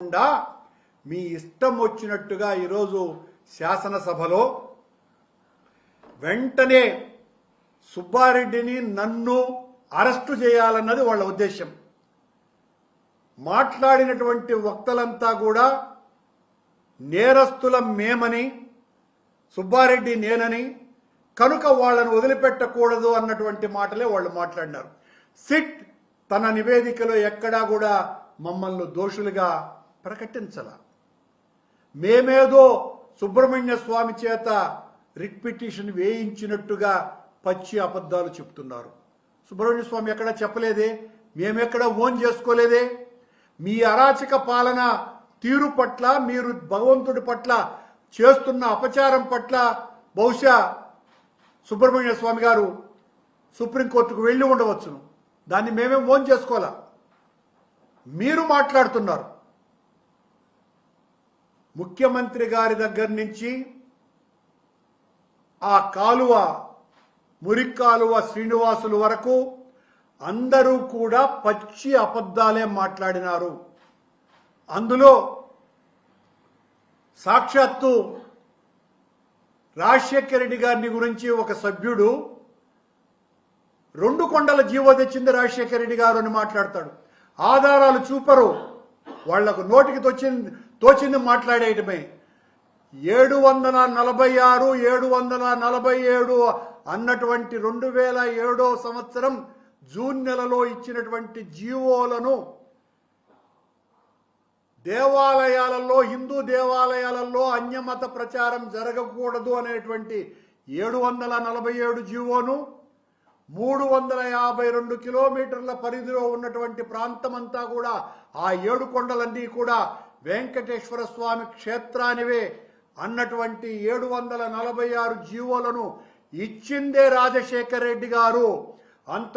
మీ ఇష్టం వచ్చినట్టుగా ఈరోజు శాసనసభలో వెంటనే సుబ్బారెడ్డిని నన్ను అరెస్టు చేయాలన్నది వాళ్ళ ఉద్దేశం. మాట్లాడినటువంటి వక్తలంతా కూడా నేరస్తుల మేమని, సుబ్బారెడ్డి నేనని, కనుక వాళ్ళను వదిలిపెట్టకూడదు అన్నటువంటి మాటలే వాళ్ళు మాట్లాడినారు. సిట్ తన నివేదికలో ఎక్కడా కూడా మమ్మల్ని దోషులుగా ప్రకటించాల. మేమేదో సుబ్రహ్మణ్య స్వామి చేత రిట్ పిటిషన్ వేయించినట్టుగా పచ్చి అబద్ధాలు చెప్తున్నారు. సుబ్రహ్మణ్య స్వామి ఎక్కడా చెప్పలేదే, మేమెక్కడా ఓన్ చేసుకోలేదే. మీ అరాచక పాలన తీరు పట్ల, మీరు భగవంతుడి పట్ల చేస్తున్న అపచారం పట్ల బహుశా సుబ్రహ్మణ్య స్వామి గారు సుప్రీంకోర్టుకు వెళ్ళి ఉండవచ్చును. దాన్ని మేమేం ఓన్ చేసుకోవాలా. మీరు మాట్లాడుతున్నారు. ముఖ్యమంత్రి గారి దగ్గర నుంచి ఆ కాలువ, మురిక్కాలువ శ్రీనివాసులు వరకు అందరూ కూడా పచ్చి అబద్ధాలే మాట్లాడినారు. అందులో సాక్షాత్తు రాజశేఖర రెడ్డి గారిని గురించి ఒక సభ్యుడు 2 కొండల జీవో తెచ్చింది రాజశేఖర రెడ్డి గారు అని మాట్లాడతాడు. ఆధారాలు చూపరు, వాళ్లకు నోటికి తోచింది మాట్లాడేయటమే. 746, 747 అన్నటువంటి 2007 సంవత్సరం జూన్ నెలలో ఇచ్చినటువంటి జీవోలను దేవాలయాలలో, హిందూ దేవాలయాలలో అన్యమత ప్రచారం జరగకూడదు అనేటువంటి 747 జీవోను 352 కిలోమీటర్ల పరిధిలో ఉన్నటువంటి ప్రాంతమంతా కూడా, ఆ 7 కొండలన్నీ కూడా వెంకటేశ్వర స్వామి క్షేత్రానివే అన్నటువంటి 746 జీవోలను ఇచ్చిందే రాజశేఖర రెడ్డి గారు. అంత